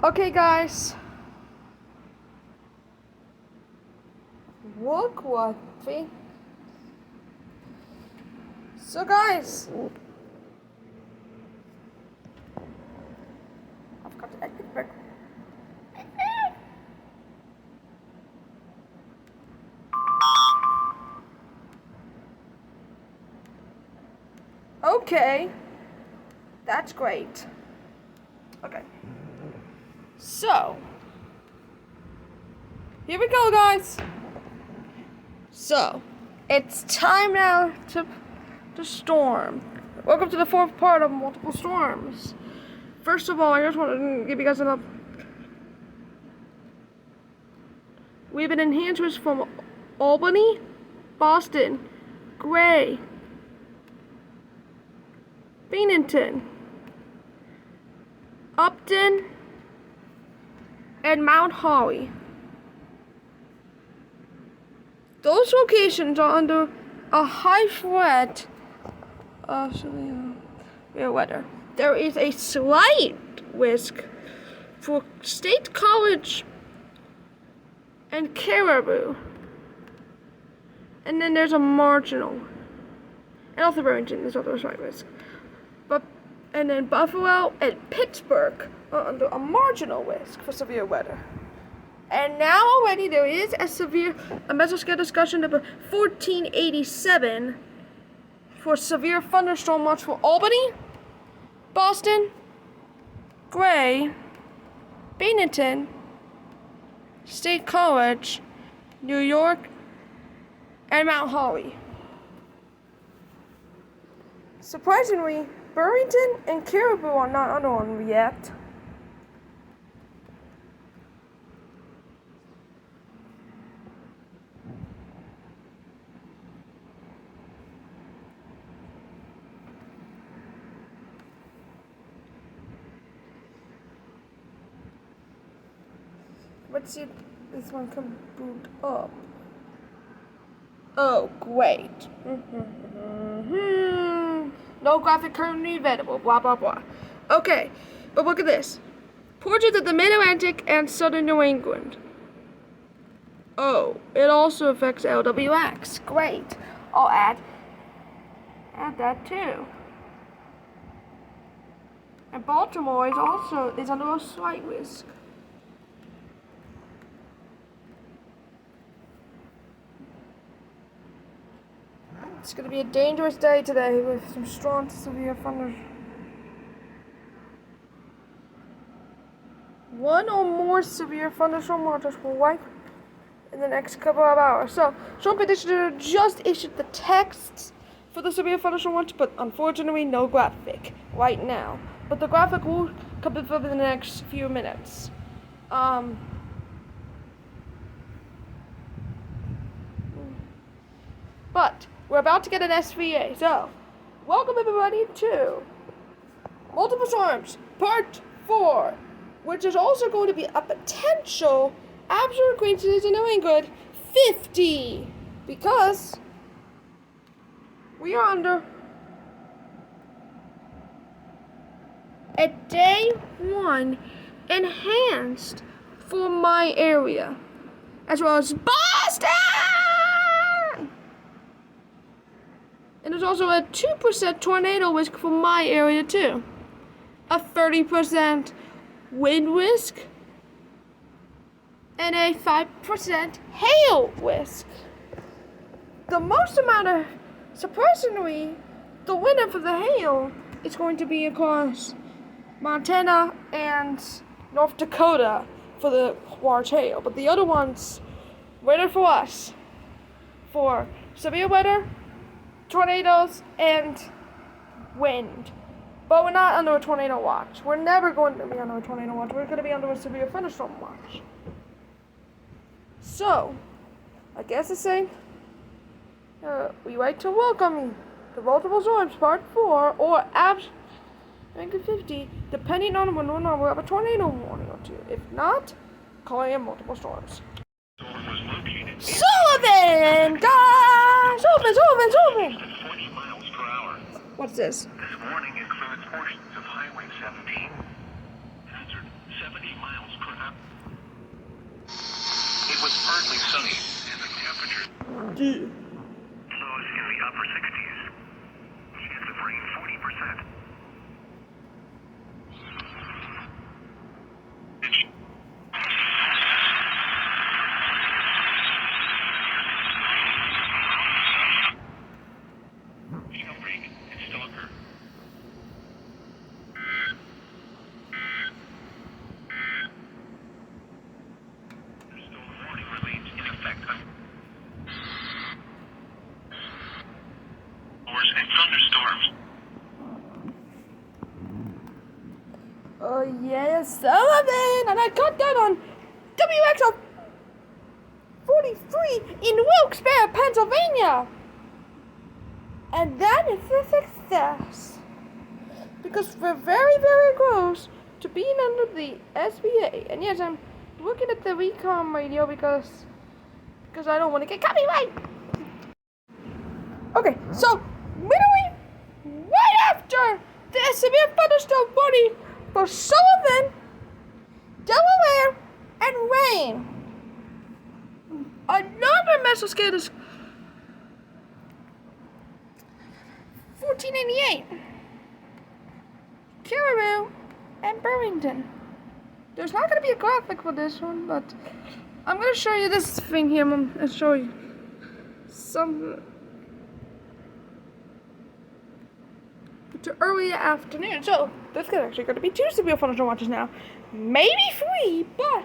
Okay, guys. Look what thing. So, guys, I've got to exit back. Okay, that's great. Okay, so here we go, guys. So it's time now to storm. Welcome to the fourth part of multiple storms. First of all, I just want to give you guys an up. We've been enhancers from Albany, Boston, Gray, Bennington, Upton, and Mount Holly. Those locations are under a high threat of severe weather. There is a slight risk for State College and Caribou. And then there's a marginal. And also Burlington is also a slight risk. And then Buffalo and Pittsburgh are under a marginal risk for severe weather. And now already there is a mesoscale discussion number 1487 for severe thunderstorm watch for Albany, Boston, Gray, Bennington, State College, New York, and Mount Holly. Surprisingly, Burlington and Caribou are not under one yet. Let's see if this one can boot up. Oh, great. No graphic currently available, blah, blah, blah. Okay, but look at this. Portions of the Mid-Atlantic and Southern New England. Oh, it also affects LWX. Great. I'll add that too. And Baltimore is under a slight risk. It's going to be a dangerous day today with some strong to severe thunder. One or more severe thunderstorm watches will wipe in the next couple of hours. So, Storm Prediction just issued the texts for the severe thunderstorm watch, but unfortunately no graphic right now. But the graphic will come in the next few minutes. But we're about to get an SVA, so welcome everybody to Multiple Storms Part 4, which is also going to be a potential absolute coincidence in New England 50, because we are under a day 1 enhanced for my area, as well as Boston! And there's also a 2% tornado risk for my area too. A 30% wind risk. And a 5% hail risk. The most amount of, surprisingly, the winner for the hail is going to be across Montana and North Dakota for the large hail. But the other ones, winner for us, for severe weather, tornadoes, and wind. But we're not under a tornado watch. We're never going to be under a tornado watch. We're going to be under a severe thunderstorm watch. So, I guess it's saying, we like to welcome you to Multiple Storms Part 4, or Absolute 50, depending on when or not we'll have a tornado warning or two. If not, calling in multiple storms. Sullivan! Guys! Sullivan! 40 miles per hour. What's this? This warning includes portions of Highway 17, answered 70 miles per hour. It was partly sunny, and the temperature lows in the upper 60s. Chance of rain 40%. Outbreak and stalker. The storm warning remains in effect on and thunderstorms. Oh yes, Sullivan, and I got that on WXL 43 in Wilkes-Barre, Pennsylvania. And that is a success. Because we're very, very close to being under the SBA. And yes, I'm looking at the recon radio because I don't want to get copyright. Okay, so literally right after the severe thunderstorm warning for Sullivan, Delaware, and rain, another mesoscale is 1488, Caribou, and Burlington. There's not going to be a graphic for this one, but I'm going to show you this thing here. I'm going to show you some to early afternoon. So there's actually going to be 2 severe thunderstorm watches now, maybe 3, but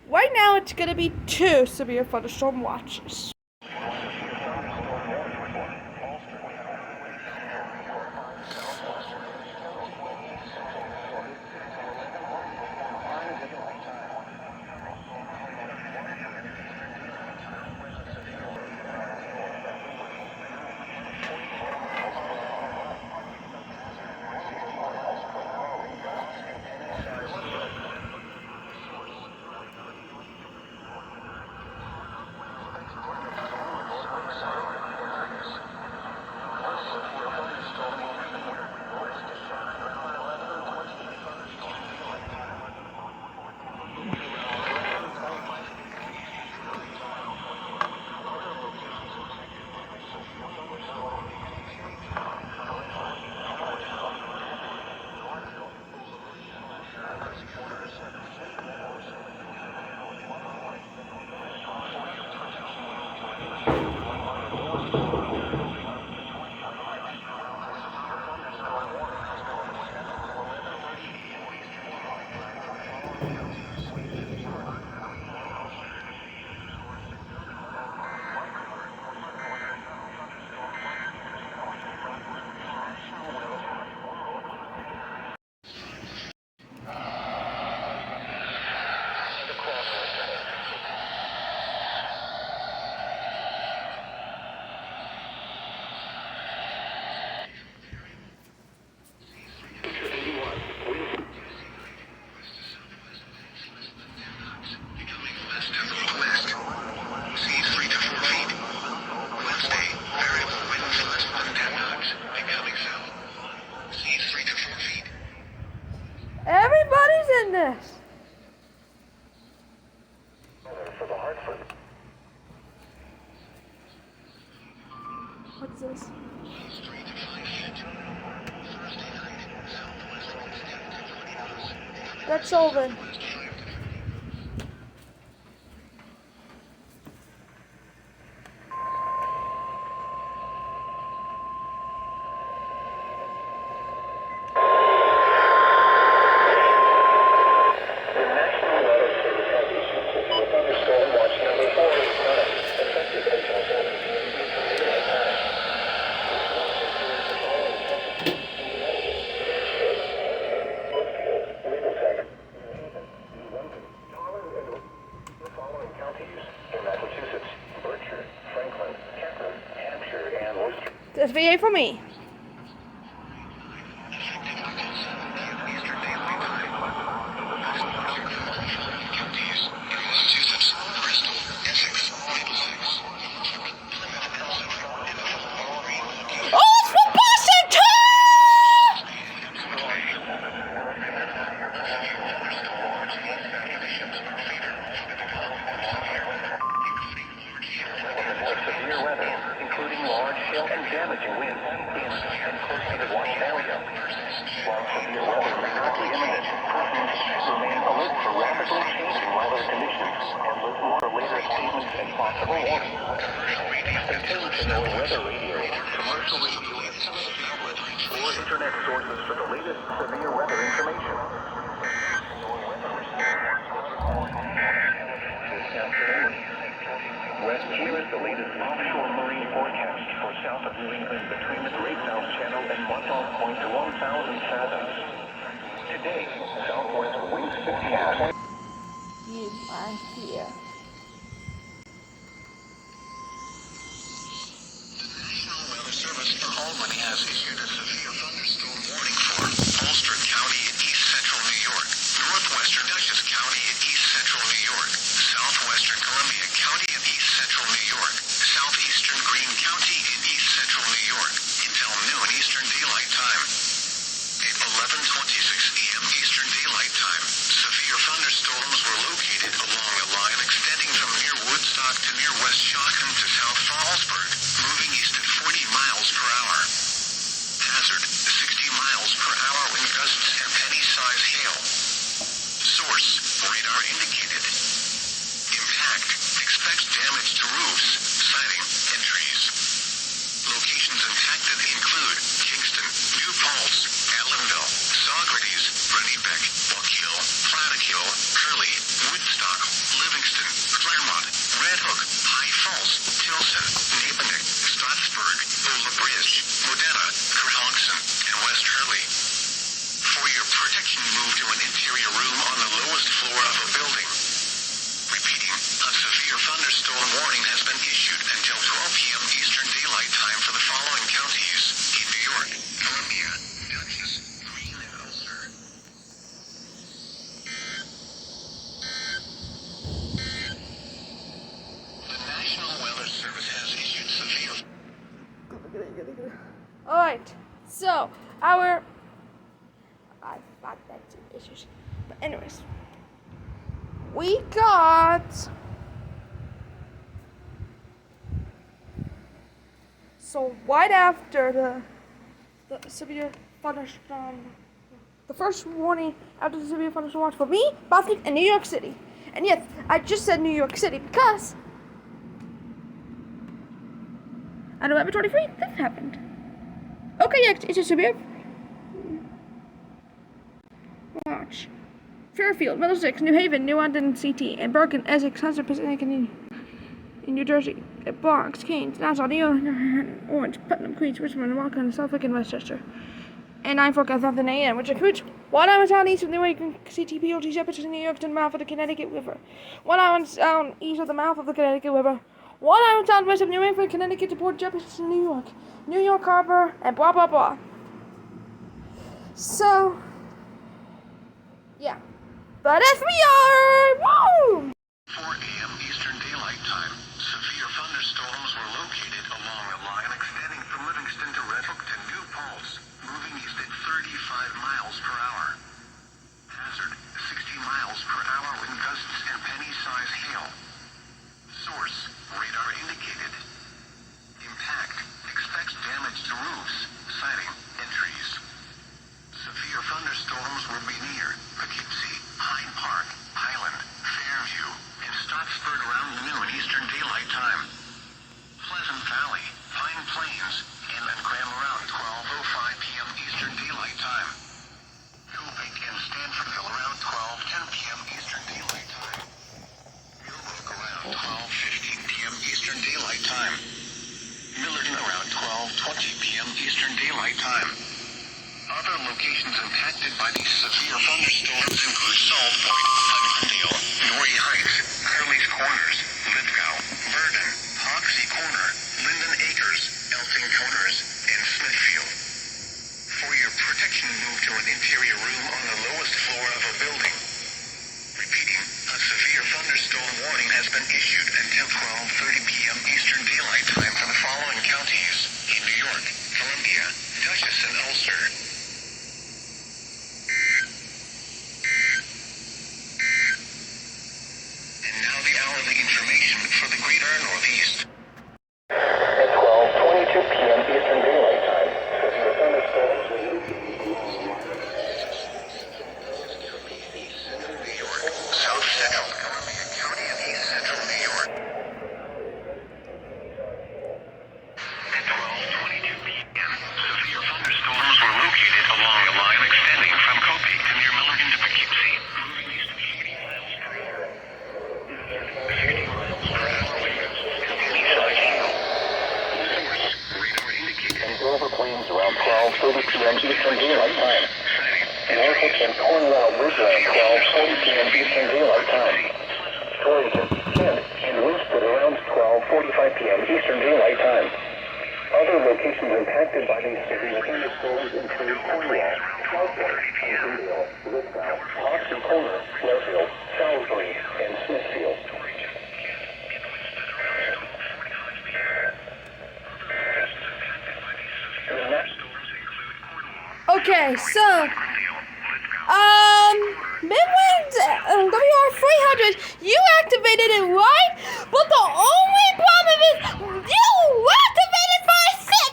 right now it's going to be 2 severe thunderstorm watches. Everybody's in this. What's this? That's Sullivan. That's VA for me. national weather radio, commercial radio and television outlets, or internet sources for the latest severe weather information. West, here is the latest offshore marine forecast for south of New England between the Great South Channel and Montauk Point to 1,000 fathoms. Today, southwest winds 15 to 20. You are here. National Weather Service for Albany has issued a severe thunderstorm warning for Ulster County in east central New York, northwestern Dutchess County in east central New York, southwestern Columbia County in east central New York, southeastern Greene County in east central New York, until noon Eastern Daylight Time. At 11:26 a.m. Eastern Daylight Time, severe thunderstorms were located along a line extending from near Woodstock to near West Shawcon to South Fallsburg, moving east at 40 miles per hour. Hazard, 60 miles per hour wind gusts and penny-size hail. Source, radar indicated. Impact, expects damage to roofs, siding, and trees. Locations impacted include Kingston, New Paltz, Allenville, Saugerties, Renniebeck, Waukeil, Plattekill, Curlie, Woodstock, Livingston, Claremont, Red Hook, High Falls, Tilson, Napennick, Stottsburg, Ola Bridge, Modena, Kerhonkson, and West Hurley. For your protection, move to an interior room on the lowest floor of a building. Repeating, a severe thunderstorm warning has been issued until 12 p.m. Eastern Daylight Time for the following counties in New York, Columbia, Dutchess, Greene, and Ulster. The National Weather Service has issued severe... Alright, so I thought that's issues. But anyways, we got so right after the severe thunderstorm, the first warning after the severe thunderstorm was for me, Boston, and New York City. And yes, I just said New York City because on November 23rd, this happened. Okay, yeah, it's a severe watch. Fairfield, Middlesex, New Haven, New London, CT, and Bergen, Essex, Hudson, Pacific, in New Jersey, Bronx, Keynes, Nassau, New York, Orange, Putnam, Queens, Richmond, Rockland, Suffolk, and Westchester. And 9:47 a.m., which includes 1 hour down east of New York, CT, PLT, Shepherdton, New York, to the mouth of the Connecticut River. 1 hour down east of the mouth of the Connecticut River. 1 hour southwest of New Haven, Connecticut, to Port Jefferson, New York Harbor, and blah, blah, blah. So, yeah. But as we are, woo! 4 a.m. Eastern Daylight Time, severe thunderstorms were located along a line extending from Livingston to Red Hook to New Paltz, moving east at 35 miles per hour. Hazard, 60 miles per hour wind gusts and penny-size hail. Source, radar indicated. Impact, expects damage to roofs, siding, and trees. Severe thunderstorms will be near Poughkeepsie, Hyde Park, Highland, Fairview, and Stottsburg around noon Eastern Daylight Time. Pleasant Valley, Pine Plains, and Graham around 12:05 p.m. Eastern Daylight Time. Copic and Stanfordville around 12:10 p.m. Eastern Daylight Time. Millbrook around 12:15 p.m. Eastern Daylight Time. Millerton around 12:20 p.m. Eastern Daylight Time. Other locations impacted by these severe thunderstorms include Salt Point, Hunterdale, Norrie Heights, Curley's Corners, Lithgow, Verdon, Hoxie Corner, Linden Acres, Elting Corners, and Smithfield. For your protection, move to an interior room on the lowest floor of a building. Repeating, a severe thunderstorm warning has been issued until 12:30 p.m. Eastern Daylight Time for the following counties in New York, Columbia, Dutchess, and Ulster. And now the hourly information for the greater Northeast. At 12:22 p.m. Eastern Daylight Time, severe thunderstorms will New York, South Central Columbia County, and East Central New York. Daylight Time. Norfolk and Cornwall Woodland, 12:40 p.m. Eastern Daylight Time. Torrington, Kent, and Winston around 12:45 p.m. Eastern Daylight Time. Other locations impacted by these severe thunderstorms include Cornwall, Southport, Huntingdale, Lithgow, Austin Corner, Leadville, Salisbury, and Smithfield. Okay, so, Midwinds WR300, you activated it right, but the only problem is you activated for a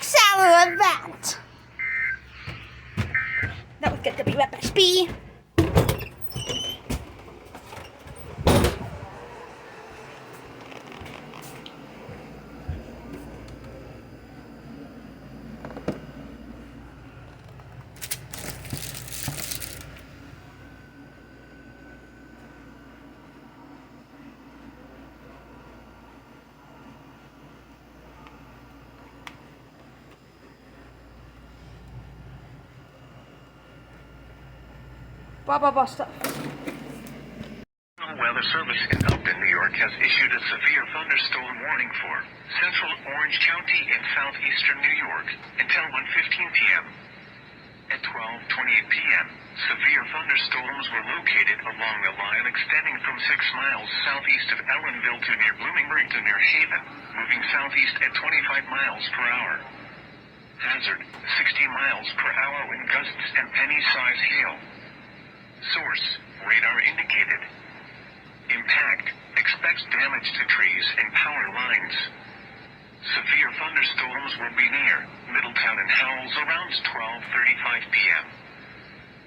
6-hour event. That was good WFSB. Blah stuff. Weather Service in Upton, New York has issued a severe thunderstorm warning for central Orange County and southeastern New York until 1:15 p.m. At 12:28 p.m., severe thunderstorms were located along the line extending from 6 miles southeast of Ellenville to near Bloomingburg to near Haven, moving southeast at 25 miles per hour. Hazard, 60 miles per hour wind gusts and penny-size hail. Source, radar indicated. Impact, expects damage to trees and power lines. Severe thunderstorms will be near Middletown and Howells around 12:35 p.m.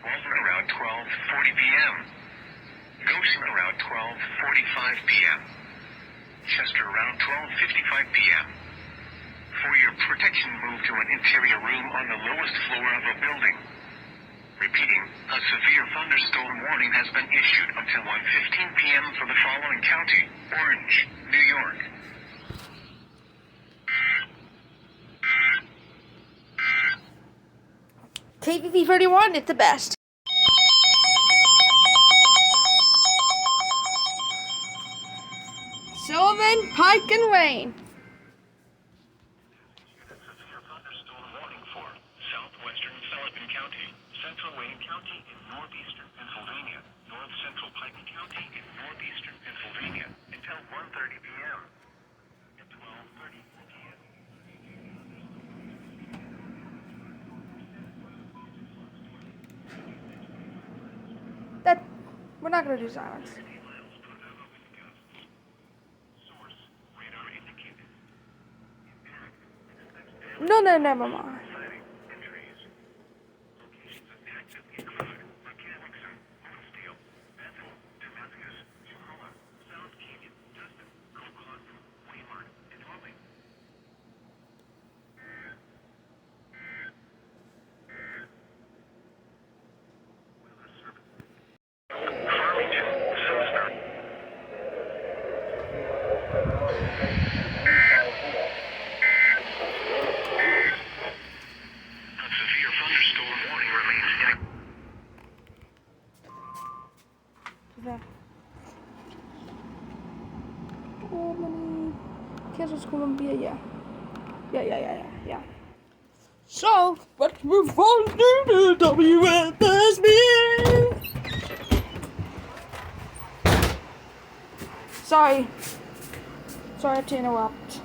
Walton around 12:40 p.m. Goshen around 12:45 p.m. Chester around 12:55 p.m. For your protection, move to an interior room on the lowest floor of a building. Repeating, a severe thunderstorm warning has been issued until 1:15 p.m. for the following county: Orange, New York. KVV 31, it's the best. Sullivan, Pike, and Wayne. Severe thunderstorm warning for southwestern Sullivan County, central Wayne County, and northeastern Pennsylvania, north central Pike County, and northeastern Pennsylvania until 1:30 p.m. At 12:30 p.m. We're not gonna do silence. No, never mind. Kansas, Columbia, yeah. So, let's move on to the WFSB. Sorry to interrupt.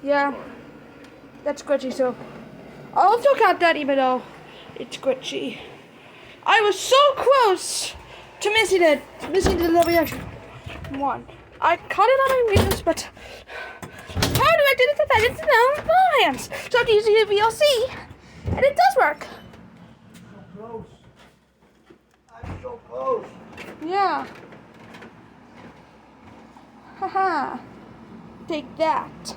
Yeah, that's glitchy, so I'll still count that even though it's glitchy. I was so close to missing the WF1. I caught it on my videos, but how do I do this if I didn't know my hands? So I have to use the VLC, and it does work. So close. I'm so close. Yeah. Haha. Take that.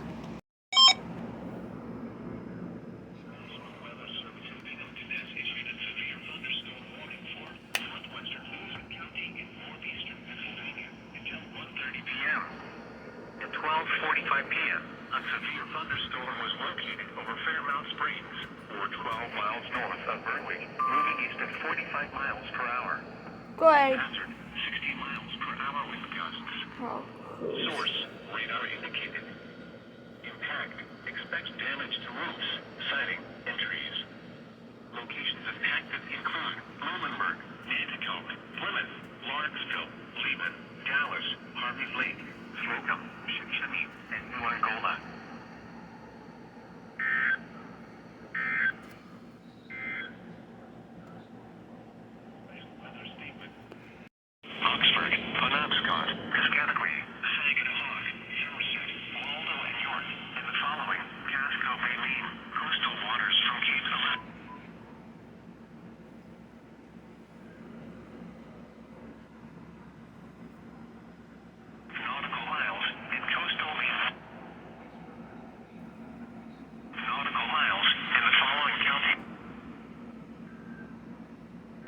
Gatwick, moving east at 45 miles per hour. Great. Hazard, 60 miles per hour with gusts. Oh. Source, radar indicated. Impact, expects damage to roofs, siding, and trees. Locations impacted include Muhlenberg, Nanticoke, Plymouth, Lawrenceville, Lehman, Dallas, Harvey's Lake, Slocum, Shikshani, and New Angola. Oxford, Penobscot, Piscataqui, Saginaw, Somerset, Waldo, and York. And the following, Casco may mean coastal waters from Cape Elizabeth. Nautical miles in coastal nautical miles in the following county.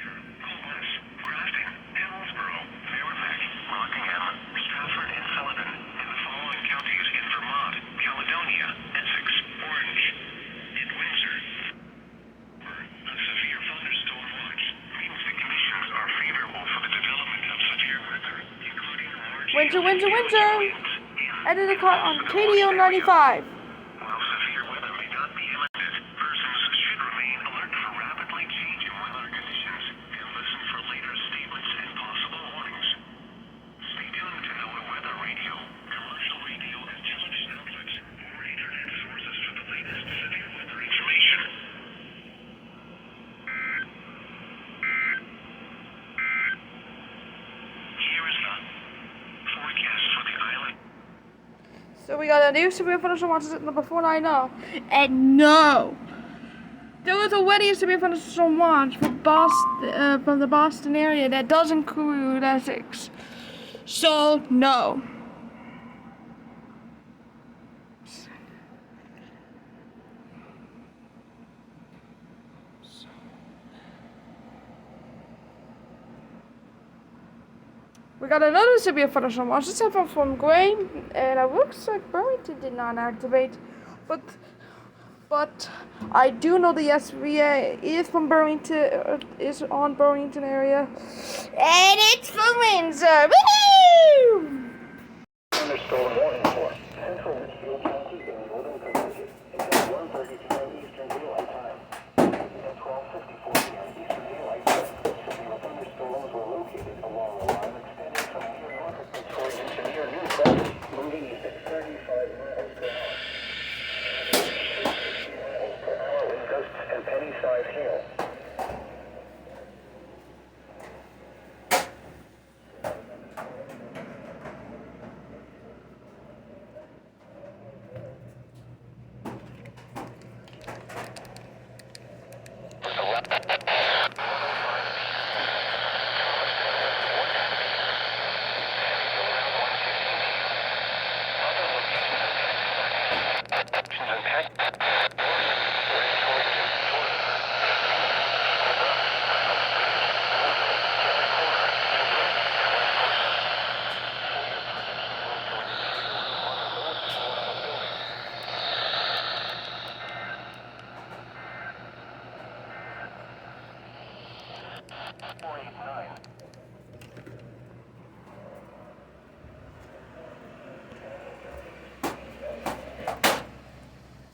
Coolness, Grafton, Hillsborough, Merrimack, Rockingham, Stafford, and Sullivan in the following counties in Vermont, Caledonia, Essex, Orange, and Windsor. A severe thunderstorm watch means the conditions are favorable for the development of severe weather, including large Winter. Edited cut on KDO 95. While severe weather may not be imminent, persons should remain alert for rapidly changing weather conditions and listen for later statements and possible warnings. Stay tuned to NOAA Weather Radio, commercial radio and television outlets, or internet sources for the latest severe weather information. Here is the forecast for the island. So we got a new severe thunderstorm watch at number 490. And no! There was already a severe thunderstorm watch for Boston, from the Boston area that does include Essex. So, no. We got another severe thunderstorm watch. This time from Gray, and it looks like Burlington did not activate, but I do know the SVA is from Burlington, is on Burlington area, and it's from Windsor. Woohoo! Thunderstorm warning for Central Richfield County in Northern Connecticut until 1:30 p.m. Eastern Daylight Time. At 12:54 p.m. Eastern Daylight Time, severe thunderstorms were located along the line extending from near Norfolk, Victoria to near Newcastle, moving east at 35 miles per hour. 60 miles per hour with gusts and penny-sized hail.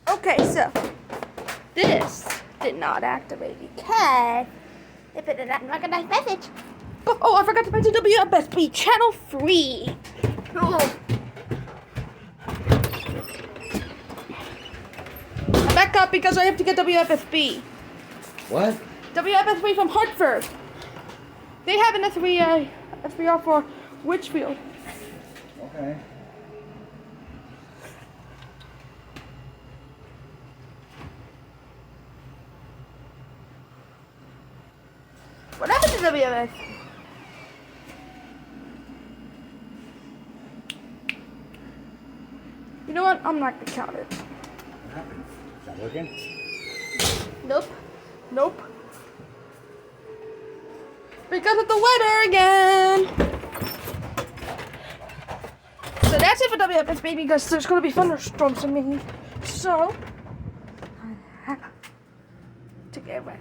Okay, so this did not activate because if it did not recognize message. But, oh, I forgot to mention WFSB channel 3. Oh. I back up because I have to get WFSB. What? WFSB from Hartford. They have an SVR for Richfield. Okay. What happened to WFS? You know what? I'm not gonna count it. What happened? Is that working? Nope. Because of the weather again. So that's it for WFSB because there's gonna be thunderstorms in me. So I have to get ready.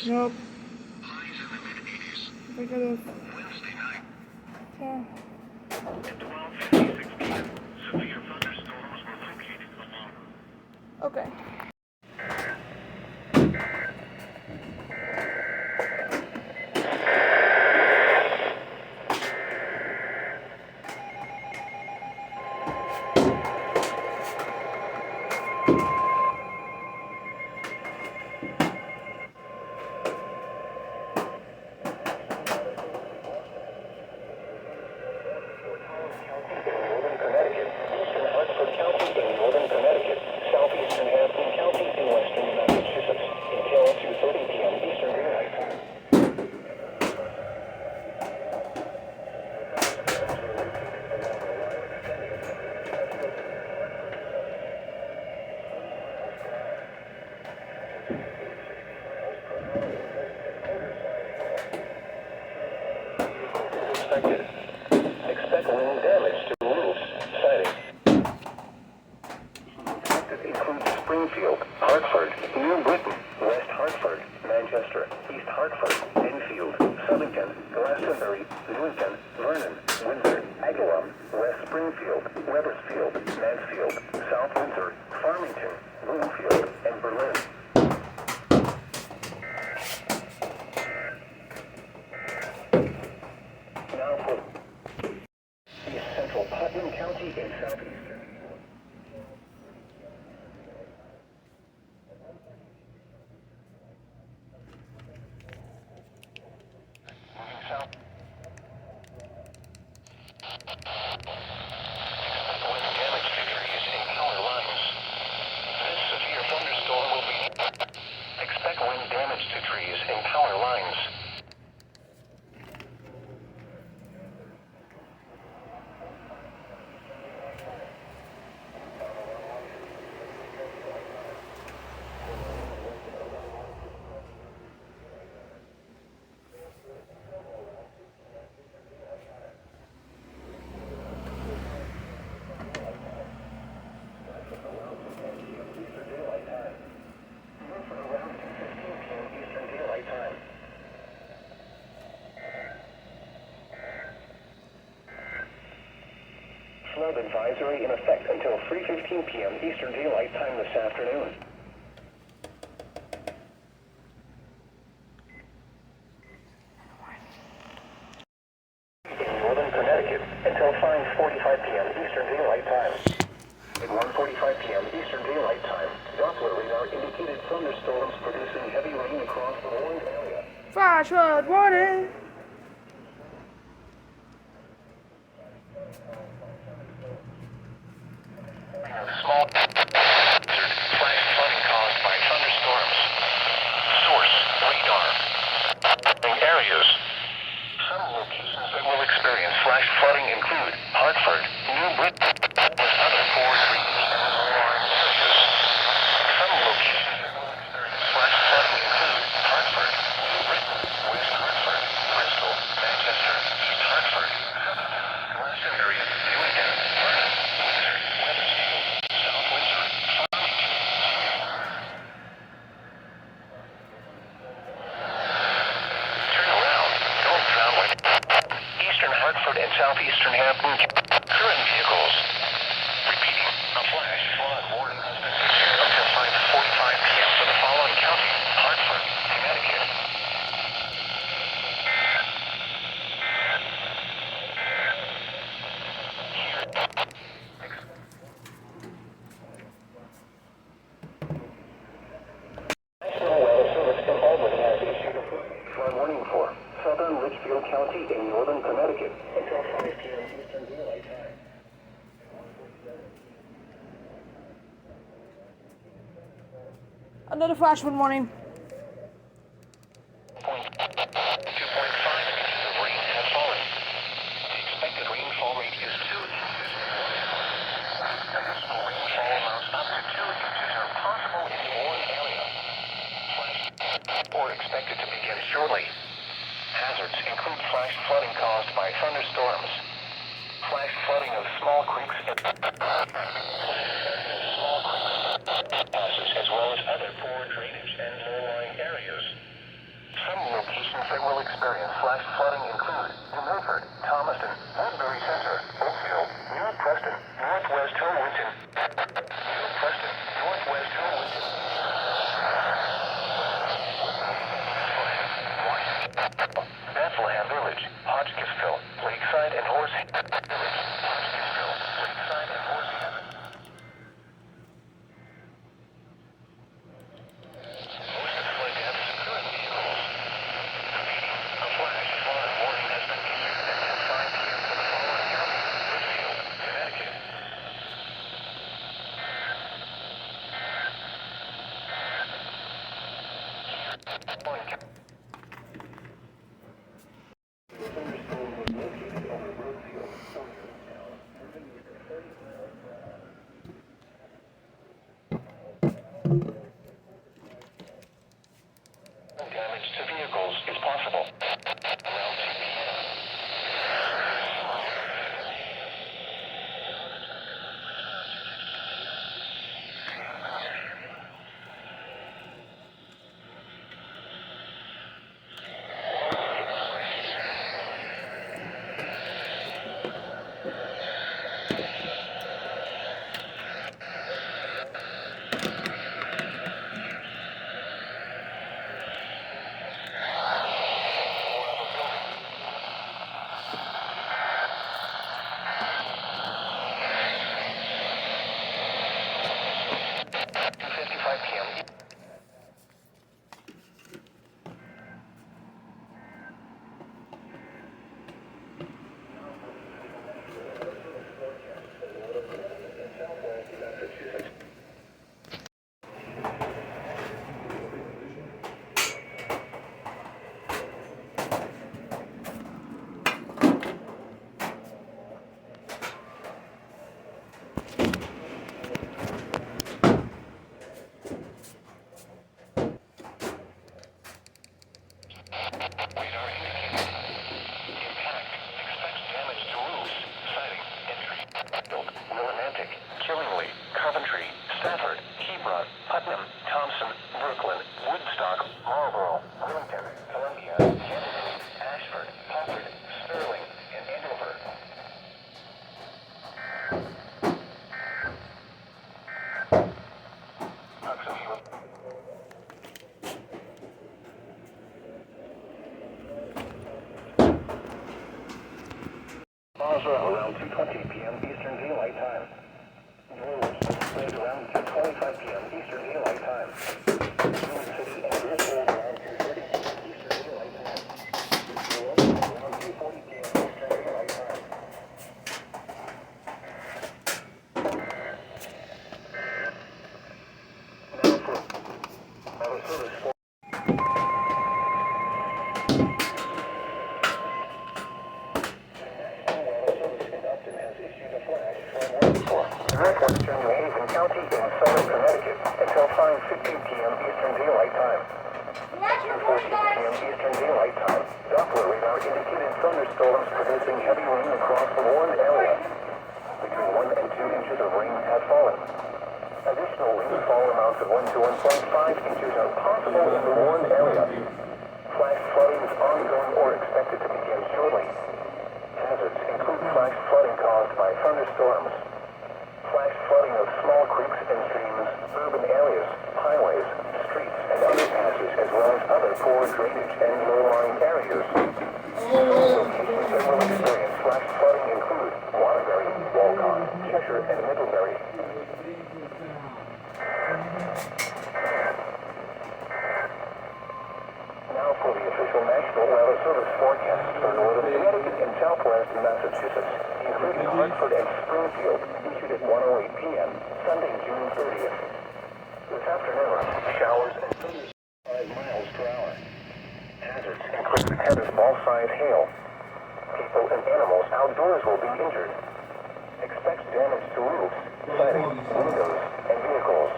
Nope. Highs in the mid-80s. We could have. Wednesday night. Yeah. At 12:56 p.m., severe thunderstorms were located along. Okay. Northern Connecticut, eastern Hartford County in northern Connecticut, southeastern Hampton County in western Massachusetts, until 2:30 p.m. Eastern Daylight Time. Expected. Expect wind damage to roofs, siding. Affected includes Springfield, Hartford, New Britain, West Hartford, Manchester, East Hartford, Enfield, Southington, Glastonbury, Newington, Vernon, Windsor, Agawam, West Springfield, Wethersfield, Mansfield, South Windsor, Farmington, Bloomfield, and Berlin. Now for East Central Putnam County in southeastern. Moving south. Expect wind damage to trees and power lines. This severe thunderstorm will be. Expect wind damage to trees and power lines. Flood advisory in effect until 3:15 p.m. Eastern Daylight Time this afternoon. In northern Connecticut until 5:45 p.m. Eastern Daylight Time. At 1:45 p.m. Eastern Daylight Time, Doppler radar indicated thunderstorms producing heavy rain across the Orange area. Flash flood warning. Small flash flooding caused by thunderstorms. Source radar. Areas. Some locations that will experience flash flooding include Hartford, New Britain, with other 4 trees and alarm areas. Some locations that will experience flash flooding include Hartford, New Britain, West Hartford, Bristol, Manchester, East Hartford, Glastonbury, Newington, Vernon, Windsor, Wethersfield, South Windsor, Farmington. Turn around. Don't travel. Eastern Hartford and southeastern Hampton. Current vehicles. Repeating. A flash flood warning has been issued until 5:45 p.m. for the following county: Hartford, Connecticut. National Weather Service in Albany has issued a flood warning for southern Litchfield County in northern Connecticut until 5 p.m. Eastern Daylight Time. Another flash flood warning. 2.5 inches of rain has fallen. The expected rainfall rate is 2 inches. Additional rainfall amounts up to 2 inches are possible in the Orange area. Or expected to begin shortly. Hazards include flash flooding caused by thunderstorms. Flash flooding of small creeks passes as well as other poor drainage and low-lying areas. that will experience flash flooding include New Milford, Thomaston, Woodbury Center, Oakville, New Preston, Northwest Hillwinton, New Preston, Northwest Hillwinton, Bethlehem Village, Hotchkissville, Lakeside and Horsehaven Village, Hotchkissville, Lakeside and Horsehaven. Most of the flood damage is current vehicles. A flash flood warning has been issued at 10:05 p.m. for the following counties: Litchfield, Connecticut. Damage to vehicles is possible. Around 2 p.m. Around 2:20 p.m. Eastern Daylight Time. Winds around 2:25 p.m. Eastern Daylight Time. New City and Griswold around 2:30 Eastern Daylight Time. Around 2:40 p.m. Eastern Daylight Time. Now for our service for Northwestern New Haven County in southern Connecticut until 5:15 p.m. Eastern Daylight Time. 2:14 p.m. Eastern Daylight Time. Doppler radar indicated thunderstorms producing heavy rain across the warned area. Between 1 and 2 inches of rain have fallen. Additional rainfall amounts of 1 to 1.5 inches are possible in the warned area. Flash flooding is ongoing or expected to begin shortly. Hazards include flash flooding caused by thunderstorms. Flash flooding of small creeks and streams, urban areas, highways, streets, and underpasses, as well as other poor drainage and low-lying areas. Locations that will experience flash flooding include Waterbury, Walcott, Cheshire, and Middlebury. Now for the official National Weather Service forecast for northern Connecticut and southwest Massachusetts, including Hartford and Springfield, issued at 1:08 p.m., Sunday, June 30th. This afternoon, showers and thunderstorms 5 miles per hour. Hazards include tennis ball-sized hail. People and animals outdoors will be injured. Expect damage to roofs, siding, windows, and vehicles.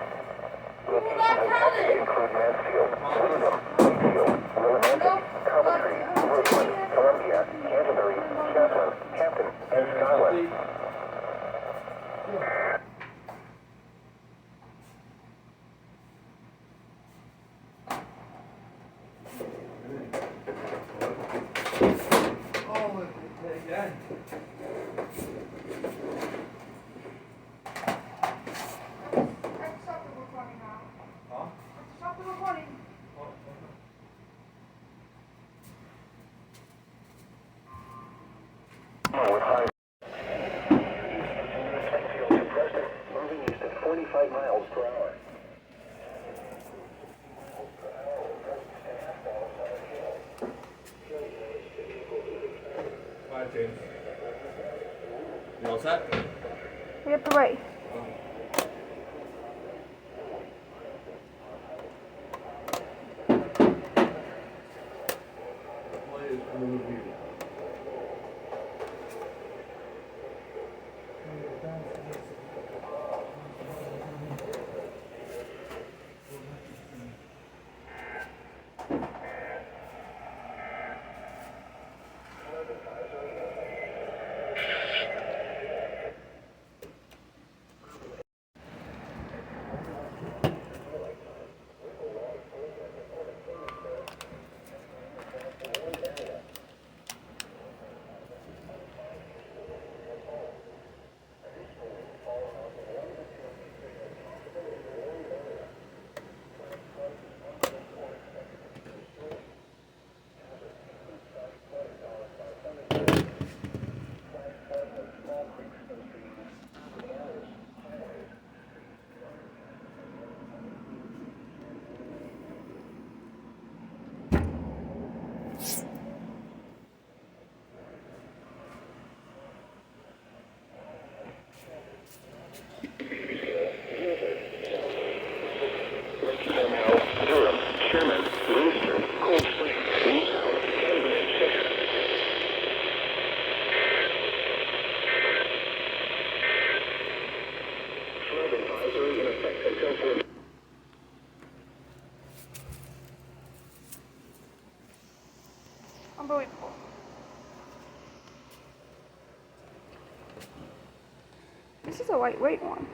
Locations affected include Mansfield, Wyndham, Wakefield, Willimantic, Coventry, Brooklyn, Columbia, Canterbury, Chatham, Hampton, and Scotland. Yeah. Stop the recording now. Huh? Stop the recording. Moving east at 45 miles per hour. Bye, James. You all set? We have to wait. Unbelievable. This is a lightweight one.